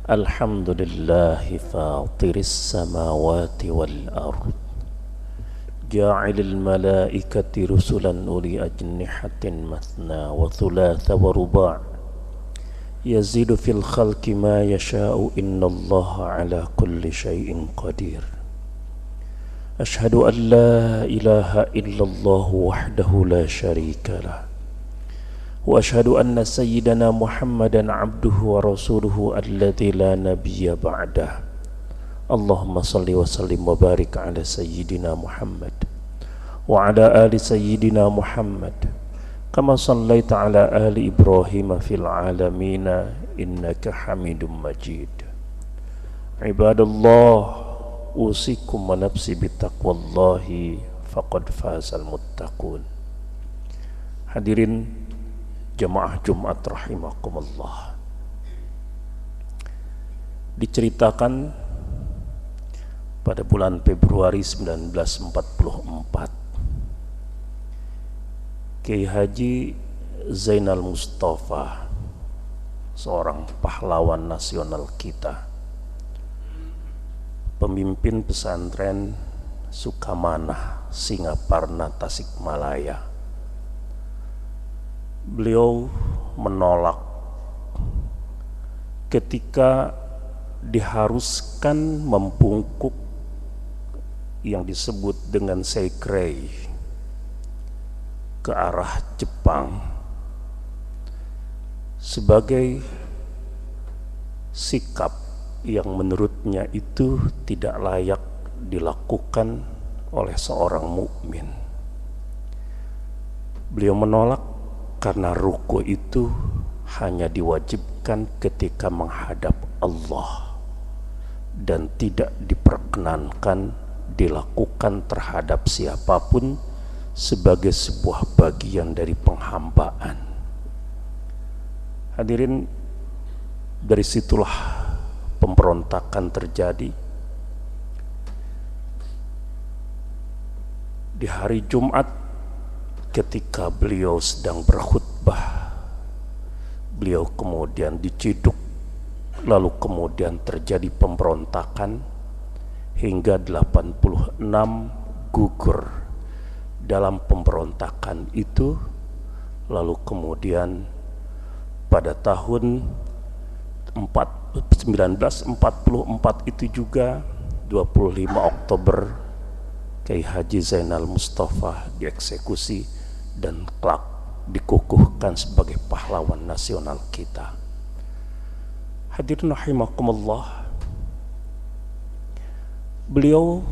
Alhamdulillahi fatiris samawati wal ard Ja'ilil malaikati rusulan uli ajnihatin mathna wa thulatha wa ruba' Yazidu fil khalqi ma yasha'u innallaha ala kulli syai'in qadir Ashhadu an la ilaha illallah wahdahu la syarika lah وأشهد أن سيدنا محمدا عبده ورسوله الذي لا نبي بعده اللهم صل وسلم وبارك على سيدنا محمد وعلى آل سيدنا محمد كما صليت على آل إبراهيم في العالمين إنك حميد مجيد عباد الله أوصيكم ونفسي بتقوى الله فقد فاز المتقون. Hadirin jemaah Jumat rahimakumullah. Diceritakan pada bulan Februari 1944, Kiai Haji Zainal Mustafa, seorang pahlawan nasional kita, pemimpin pesantren Sukamanah Singaparna Tasikmalaya, beliau menolak ketika diharuskan membungkuk yang disebut dengan Seikrei ke arah Jepang sebagai sikap yang menurutnya itu tidak layak dilakukan oleh seorang mukmin. Beliau menolak karena ruku itu hanya diwajibkan ketika menghadap Allah dan tidak diperkenankan dilakukan terhadap siapapun sebagai sebuah bagian dari penghambaan. Hadirin, dari situlah pemberontakan terjadi. Di hari Jumat ketika beliau sedang berkhutbah, beliau kemudian diciduk, lalu kemudian terjadi pemberontakan hingga 86 gugur dalam pemberontakan itu. Lalu kemudian pada tahun 1944 itu juga 25 Oktober Kiai Haji Zainal Mustafa dieksekusi dan kelak dikukuhkan sebagai pahlawan nasional kita. Hadirin rahimakumullah, beliau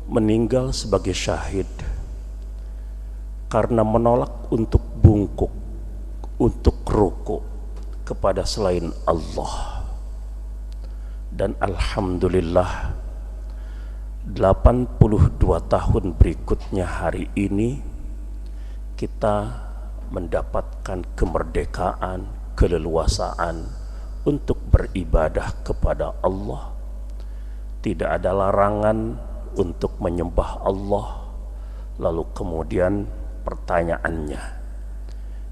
meninggal sebagai syahid karena menolak untuk bungkuk, untuk ruku kepada selain Allah. Dan alhamdulillah 82 tahun berikutnya hari ini kita mendapatkan kemerdekaan, keleluasaan untuk beribadah kepada Allah. Tidak ada larangan untuk menyembah Allah. Lalu kemudian pertanyaannya,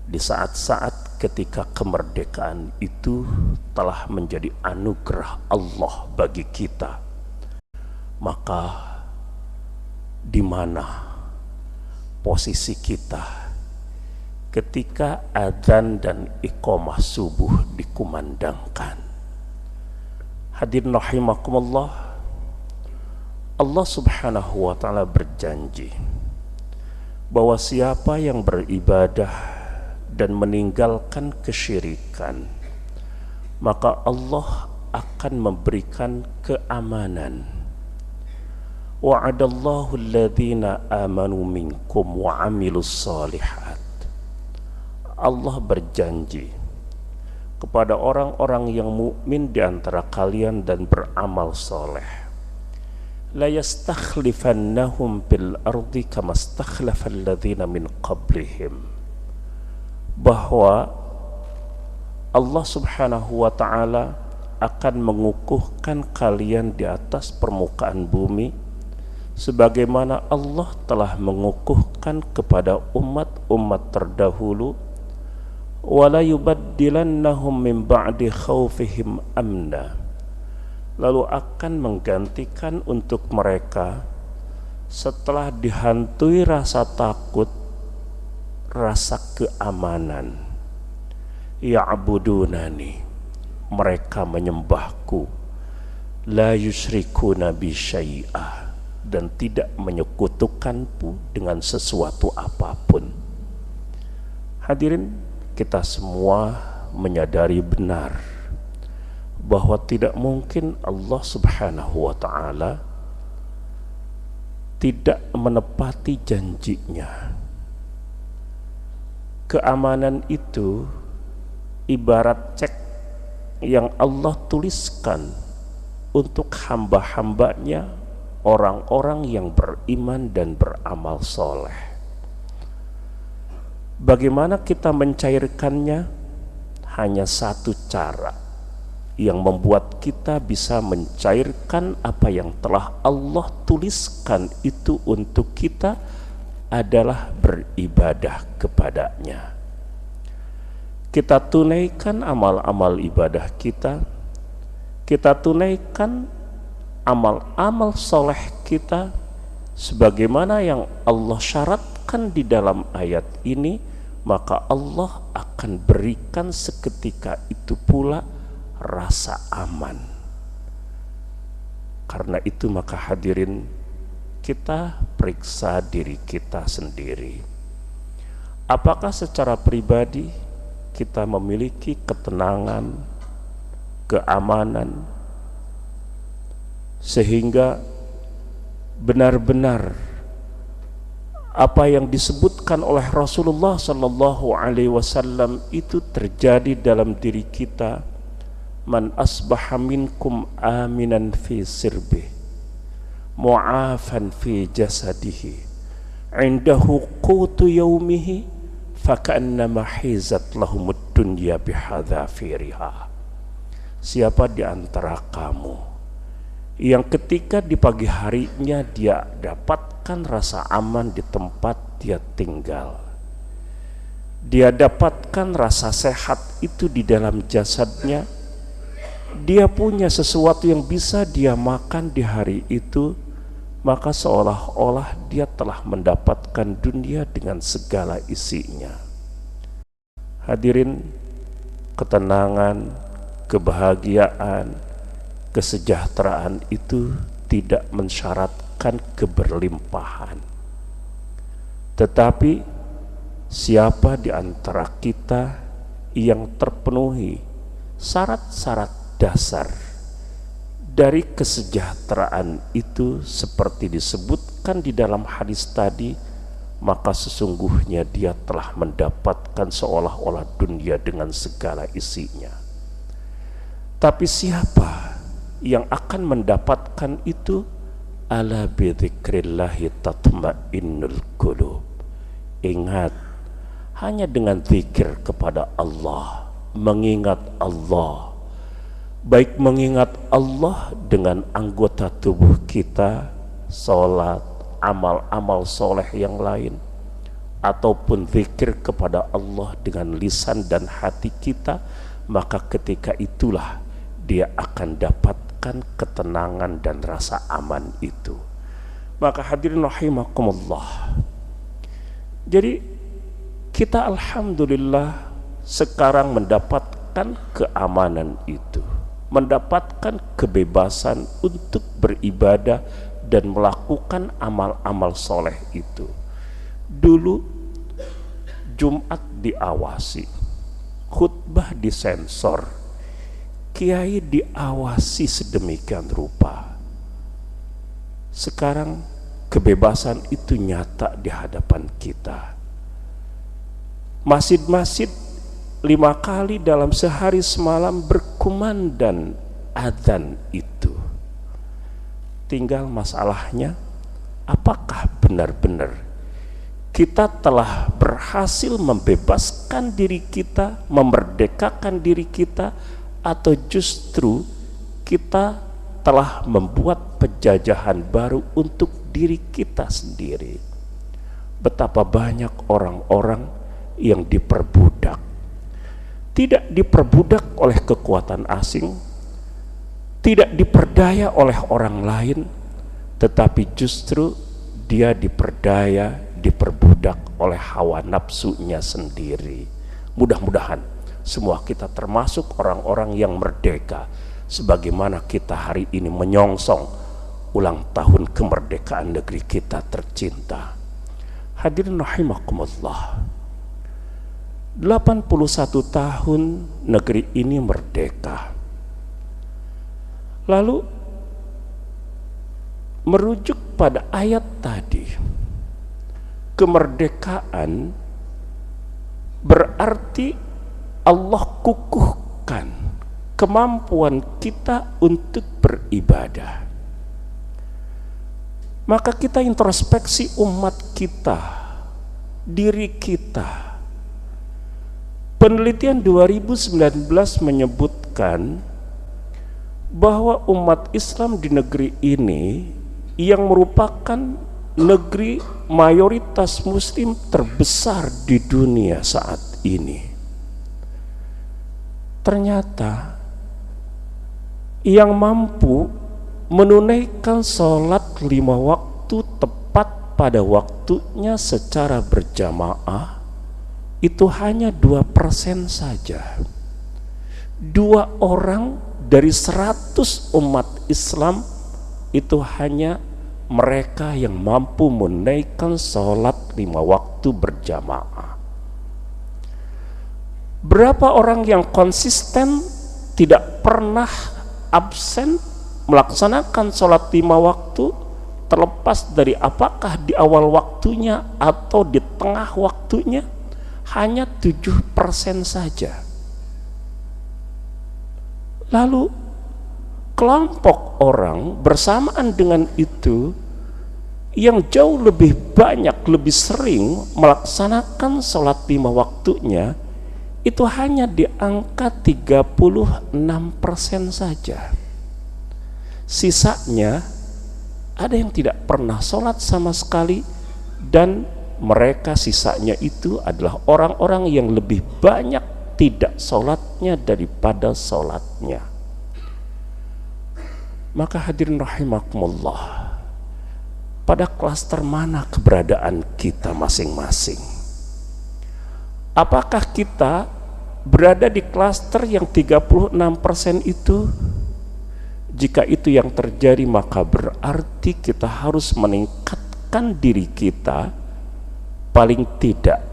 di saat-saat ketika kemerdekaan itu telah menjadi anugerah Allah bagi kita, maka di mana posisi kita ketika adzan dan iqamah subuh dikumandangkan? Hadirin rahimakumullah, Allah subhanahu wa ta'ala berjanji bahwa siapa yang beribadah dan meninggalkan kesyirikan, maka Allah akan memberikan keamanan. Wa'adallahu alladhina amanu minkum wa amilus salihat. Allah berjanji kepada orang-orang yang mukmin di antara kalian dan beramal soleh, la yastakhlifannahum fil ardi kama stakhlafal ladzina min qablihim, bahwa Allah subhanahu wa ta'ala akan mengukuhkan kalian di atas permukaan bumi sebagaimana Allah telah mengukuhkan kepada umat-umat terdahulu. Wala yubaddilannahum min ba'di khawfihim amna lalu akan menggantikan untuk mereka setelah dihantui rasa takut, rasa keamanan. Ya'budunani, mereka menyembahku, la yusyrikuna bi syai'ah, dan tidak menyekutukanku dengan sesuatu apapun. Hadirin, kita semua menyadari benar bahwa tidak mungkin Allah Subhanahu wa ta'ala tidak menepati janjinya. Keamanan itu ibarat cek yang Allah tuliskan untuk hamba-hambanya, orang-orang yang beriman dan beramal soleh. Bagaimana kita mencairkannya? Hanya satu cara yang membuat kita bisa mencairkan apa yang telah Allah tuliskan itu untuk kita adalah beribadah kepadanya. Kita tunaikan amal-amal ibadah kita tunaikan amal-amal soleh kita sebagaimana yang Allah syaratkan di dalam ayat ini, maka Allah akan berikan seketika itu pula rasa aman. Karena itu maka hadirin, kita periksa diri kita sendiri. Apakah secara pribadi kita memiliki ketenangan, keamanan, sehingga benar-benar apa yang disebutkan oleh Rasulullah sallallahu alaihi wasallam itu terjadi dalam diri kita. Man asbaha minkum aminan fi sirbih, mu'afan fi jasadihi, indahu qutu yaumihi, faka'annama hizat lahumud dunya bihadzafiriha. Siapa di antara kamu yang ketika di pagi harinya dia dapatkan rasa aman di tempat dia tinggal, dia dapatkan rasa sehat itu di dalam jasadnya, dia punya sesuatu yang bisa dia makan di hari itu, maka seolah-olah dia telah mendapatkan dunia dengan segala isinya. Hadirin, ketenangan, kebahagiaan, kesejahteraan itu tidak mensyaratkan keberlimpahan. Tetapi siapa di antara kita yang terpenuhi syarat-syarat dasar dari kesejahteraan itu seperti disebutkan di dalam hadis tadi, maka sesungguhnya dia telah mendapatkan seolah-olah dunia dengan segala isinya. Tapi siapa yang akan mendapatkan itu? Ala bidzikrillahi tatma'innul qulub. Ingat, hanya dengan zikir kepada Allah, mengingat Allah, baik mengingat Allah dengan anggota tubuh kita, sholat, amal-amal soleh yang lain, ataupun zikir kepada Allah dengan lisan dan hati kita, maka ketika itulah dia akan dapatkan ketenangan dan rasa aman itu. Maka hadirin rahimakumullah, jadi kita alhamdulillah sekarang mendapatkan keamanan itu, mendapatkan kebebasan untuk beribadah dan melakukan amal-amal soleh itu. Dulu Jumat diawasi, khutbah disensor, kiai diawasi sedemikian rupa. Sekarang kebebasan itu nyata di hadapan kita. Masjid-masjid 5 kali dalam sehari semalam berkumandang adzan itu. Tinggal masalahnya, apakah benar-benar kita telah berhasil membebaskan diri kita, memerdekakan diri kita, atau justru kita telah membuat penjajahan baru untuk diri kita sendiri? Betapa banyak orang-orang yang diperbudak, tidak diperbudak oleh kekuatan asing, tidak diperdaya oleh orang lain, tetapi justru dia diperdaya, diperbudak oleh hawa nafsunya sendiri. Mudah-mudahan semua kita termasuk orang-orang yang merdeka, sebagaimana kita hari ini menyongsong ulang tahun kemerdekaan negeri kita tercinta. Hadirin rahimakumullah, 81 tahun negeri ini merdeka. Lalu merujuk pada ayat tadi, kemerdekaan berarti Allah kukuhkan kemampuan kita untuk beribadah. Maka kita introspeksi umat kita, diri kita. Penelitian 2019 menyebutkan bahwa umat Islam di negeri ini yang merupakan negeri mayoritas muslim terbesar di dunia saat ini, ternyata yang mampu menunaikan sholat 5 waktu tepat pada waktunya secara berjamaah itu hanya 2% saja. 2 orang dari 100 umat Islam itu hanya mereka yang mampu menunaikan sholat 5 waktu berjamaah. Berapa orang yang konsisten tidak pernah absen melaksanakan sholat 5 waktu, terlepas dari apakah di awal waktunya atau di tengah waktunya? Hanya 7% saja. Lalu kelompok orang bersamaan dengan itu yang jauh lebih banyak, lebih sering melaksanakan sholat 5 waktunya itu hanya di angka 36% saja. Sisanya ada yang tidak pernah sholat sama sekali, dan mereka sisanya itu adalah orang-orang yang lebih banyak tidak sholatnya daripada sholatnya. Maka hadirin rahimakumullah, pada klaster mana keberadaan kita masing-masing? Apakah kita berada di klaster yang 36% itu? Jika itu yang terjadi, maka berarti kita harus meningkatkan diri kita paling tidak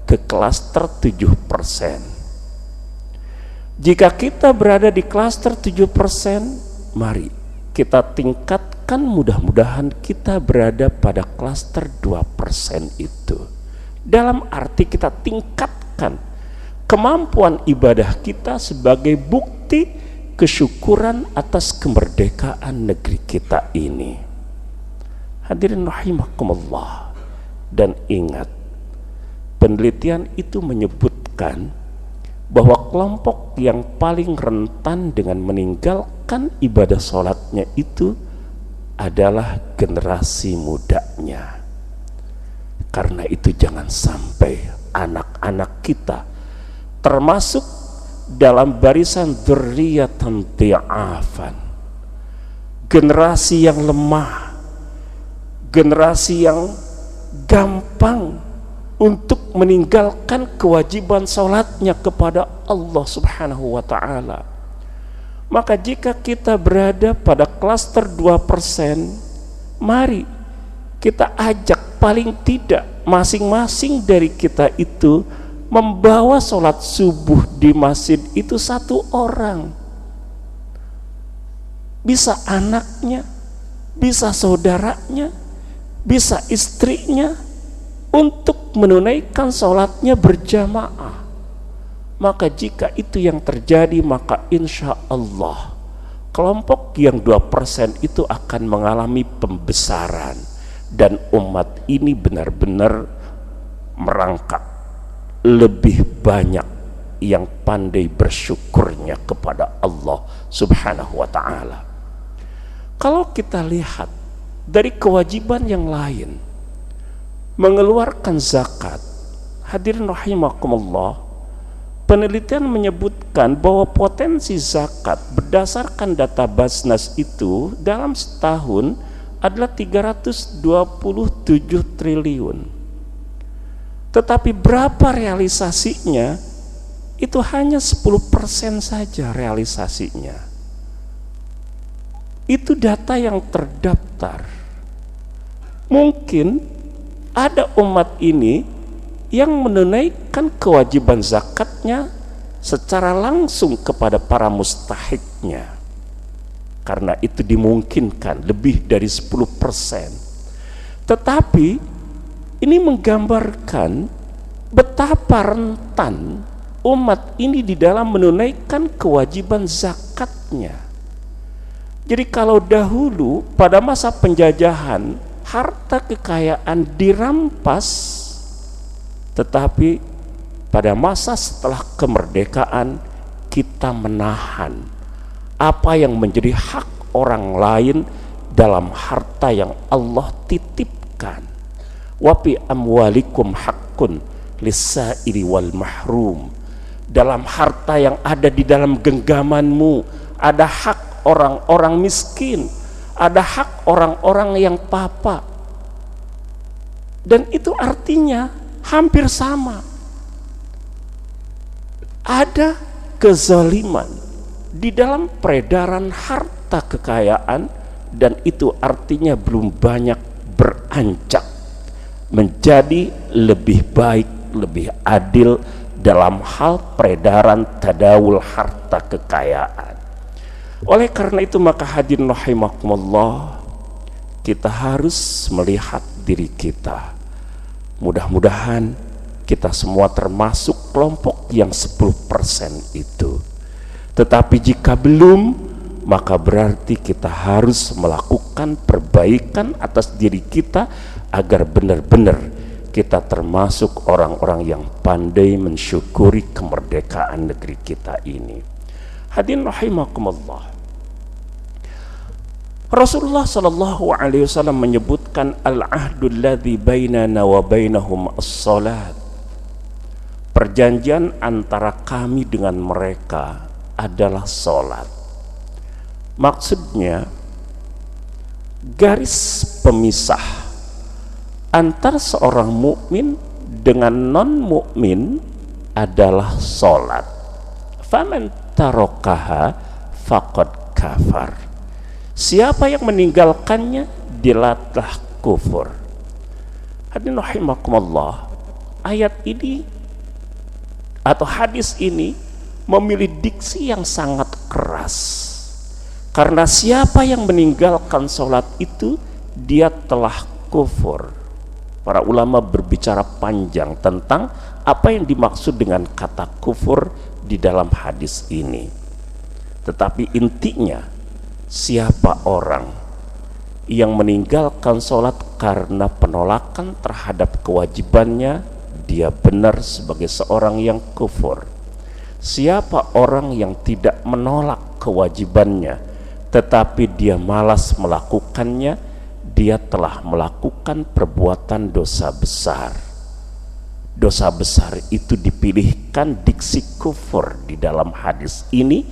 ke klaster 7%. Jika kita berada di klaster 7%, mari kita tingkatkan, mudah-mudahan kita berada pada klaster 2% itu. Dalam arti kita tingkatkan kemampuan ibadah kita sebagai bukti kesyukuran atas kemerdekaan negeri kita ini. Hadirin rahimakumullah, dan ingat, penelitian itu menyebutkan bahwa kelompok yang paling rentan dengan meninggalkan ibadah sholatnya itu adalah generasi mudanya. Karena itu jangan sampai anak-anak kita termasuk dalam barisan dzurriyyatan dhi'afan, generasi yang lemah, generasi yang gampang untuk meninggalkan kewajiban sholatnya kepada Allah Subhanahu wa ta'ala. Maka jika kita berada pada klaster 2%, mari kita ajak paling tidak masing-masing dari kita itu membawa sholat subuh di masjid itu 1 orang. Bisa anaknya, bisa saudaranya, bisa istrinya, untuk menunaikan sholatnya berjamaah. Maka jika itu yang terjadi, maka insya Allah kelompok yang 2% itu akan mengalami pembesaran, dan umat ini benar-benar merangkak lebih banyak yang pandai bersyukurnya kepada Allah Subhanahu wa ta'ala. Kalau kita lihat dari kewajiban yang lain, mengeluarkan zakat, hadirin rahimakumullah, penelitian menyebutkan menunjukkan bahwa potensi zakat berdasarkan data Basnas itu dalam setahun adalah 327 triliun. Tetapi berapa realisasinya? Itu hanya 10% saja realisasinya. Itu data yang terdaftar. Mungkin ada umat ini yang menunaikan kewajiban zakatnya secara langsung kepada para mustahiknya, karena itu dimungkinkan lebih dari 10%. Tetapi ini menggambarkan betapa rentan umat ini di dalam menunaikan kewajiban zakatnya. Jadi kalau dahulu pada masa penjajahan harta kekayaan dirampas, tetapi pada masa setelah kemerdekaan kita menahan apa yang menjadi hak orang lain dalam harta yang Allah titipkan. Wa fi amwalikum haqqun lis-sa'ili wal mahrum. Dalam harta yang ada di dalam genggamanmu ada hak orang-orang miskin, ada hak orang-orang yang papa. Dan itu artinya hampir sama. Ada kezaliman di dalam peredaran harta kekayaan, dan itu artinya belum banyak beranjak menjadi lebih baik, lebih adil dalam hal peredaran tadawul harta kekayaan. Oleh karena itu maka hadirin rahimakumullah, kita harus melihat diri kita. Mudah-mudahan kita semua termasuk kelompok yang 10% itu. Tetapi jika belum, maka berarti kita harus melakukan perbaikan atas diri kita agar benar-benar kita termasuk orang-orang yang pandai mensyukuri kemerdekaan negeri kita ini. Hadirin rahimakumullah, Rasulullah sallallahu alaihi wasallam menyebutkan al-ahdul ladzi bainana wa bainahum as-salat. Perjanjian antara kami dengan mereka adalah salat. Maksudnya garis pemisah antara seorang mukmin dengan non mukmin adalah salat. Faman tarakaha faqad kafar. Siapa yang meninggalkannya dia telah kufur. Hadirin rahimakumullah, ayat ini atau hadis ini memilih diksi yang sangat keras, karena siapa yang meninggalkan sholat itu dia telah kufur. Para ulama berbicara panjang tentang apa yang dimaksud dengan kata kufur di dalam hadis ini, tetapi intinya siapa orang yang meninggalkan sholat karena penolakan terhadap kewajibannya, dia benar sebagai seorang yang kufur. Siapa orang yang tidak menolak kewajibannya tetapi dia malas melakukannya, dia telah melakukan perbuatan dosa besar. Dosa besar itu dipilihkan diksi kufur di dalam hadis ini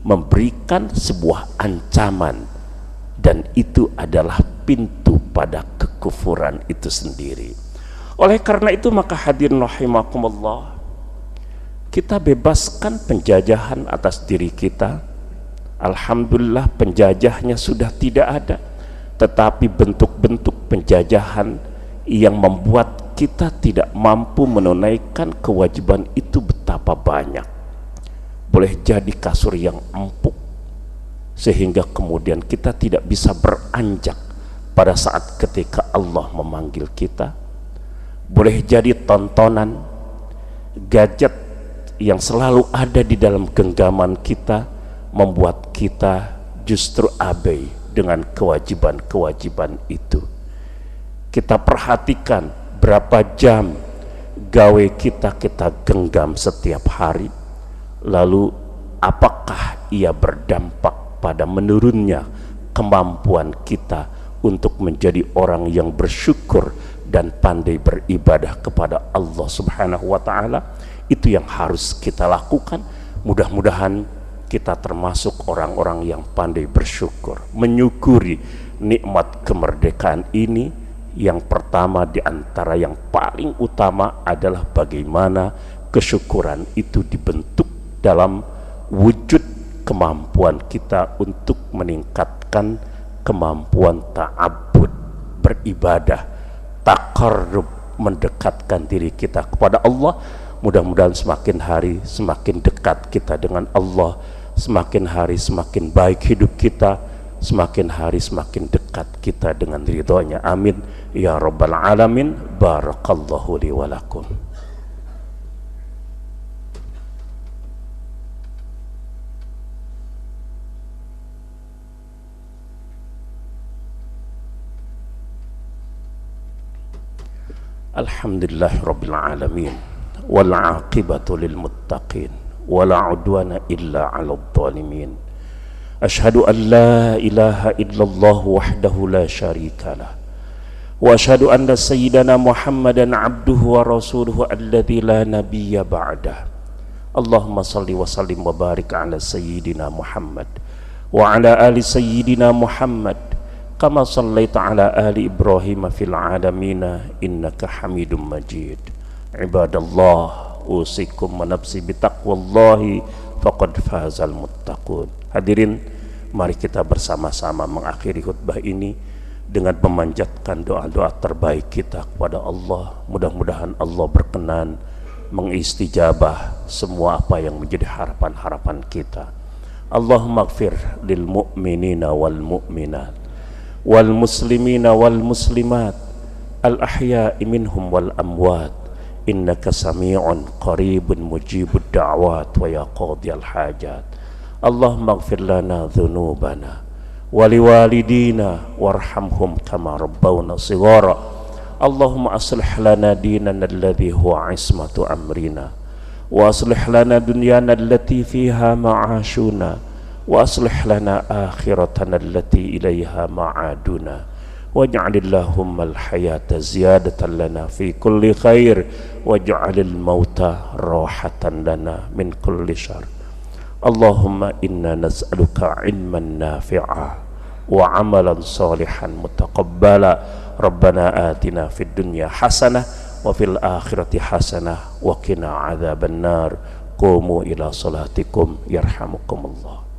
memberikan sebuah ancaman, dan itu adalah pintu pada kekufuran itu sendiri. Oleh karena itu maka hadirin rahimakumullah, kita bebaskan penjajahan atas diri kita. Alhamdulillah penjajahnya sudah tidak ada, tetapi bentuk-bentuk penjajahan yang membuat kita tidak mampu menunaikan kewajiban itu betapa banyak. Boleh jadi kasur yang empuk sehingga kemudian kita tidak bisa beranjak pada saat ketika Allah memanggil kita. Boleh jadi tontonan, gadget yang selalu ada di dalam genggaman kita membuat kita justru abai dengan kewajiban-kewajiban itu. Kita perhatikan berapa jam gawe kita genggam setiap hari, lalu apakah ia berdampak pada menurunnya kemampuan kita untuk menjadi orang yang bersyukur dan pandai beribadah kepada Allah Subhanahu wa ta'ala. Itu yang harus kita lakukan Mudah-mudahan kita termasuk orang-orang yang pandai bersyukur, menyukuri nikmat kemerdekaan ini. Yang pertama di antara yang paling utama adalah bagaimana kesyukuran itu dibentuk dalam wujud kemampuan kita untuk meningkatkan kemampuan ta'abbud, beribadah, taqarrub, mendekatkan diri kita kepada Allah. Mudah-mudahan semakin hari semakin dekat kita dengan Allah, semakin hari semakin baik hidup kita, semakin hari semakin dekat kita dengan ridhonya. Amin ya rabbal alamin. Barakallahu li wa lakum. Alhamdulillah rabbil alamin, wal aqibatu lil muttaqin, wala udwana illa 'alal zalimin. Asyhadu an la ilaha illallah wahdahu la syarikalah, wa asyhadu anna sayyidana Muhammadan abduhu wa rasuluhu alladzi la nabiyya ba'dah. Allahumma salli wa sallim wa barik ala sayyidina Muhammad wa ala ali sayyidina Muhammad kama sallaita ala ali Ibrahim fil alamina innaka Hamidum Majid. Ibadallah, usikum wa nafsi bitaqwallahi faqad fazal muttaqun. Hadirin, mari kita bersama-sama mengakhiri khutbah ini dengan memanjatkan doa-doa terbaik kita kepada Allah. Mudah-mudahan Allah berkenan mengistijabah semua apa yang menjadi harapan-harapan kita. Allahumma ighfir lil mu'minina wal mu'minat wal muslimina wal muslimat al ahya'i minhum wal amwat innaka sami'un qaribun mujibud da'wat wa ya qadiyal hajat. Allahumma ighfir lana dhunubana wa liwalidina warhamhum kama rabbawna shighara. Allahumma aslih lana dinana alladhi huwa ismatu amrina wa aslih lana dunyana allati fiha ma'ashuna wa aslih lana akhiratana allati ilaiha ma'aduna waj'alillahumma al-hayata ziyadatan lana fi kulli khair waj'alil mauta rahatan lana min kulli syarr. Allahumma inna nas'aluka ilman nafi'a wa amalan salihan mutaqabbala. Rabbana atina fid dunya hasanah wa fil akhirati hasanah wa qina adzaban nar. Qumu ila salatikum yarhamukumullah.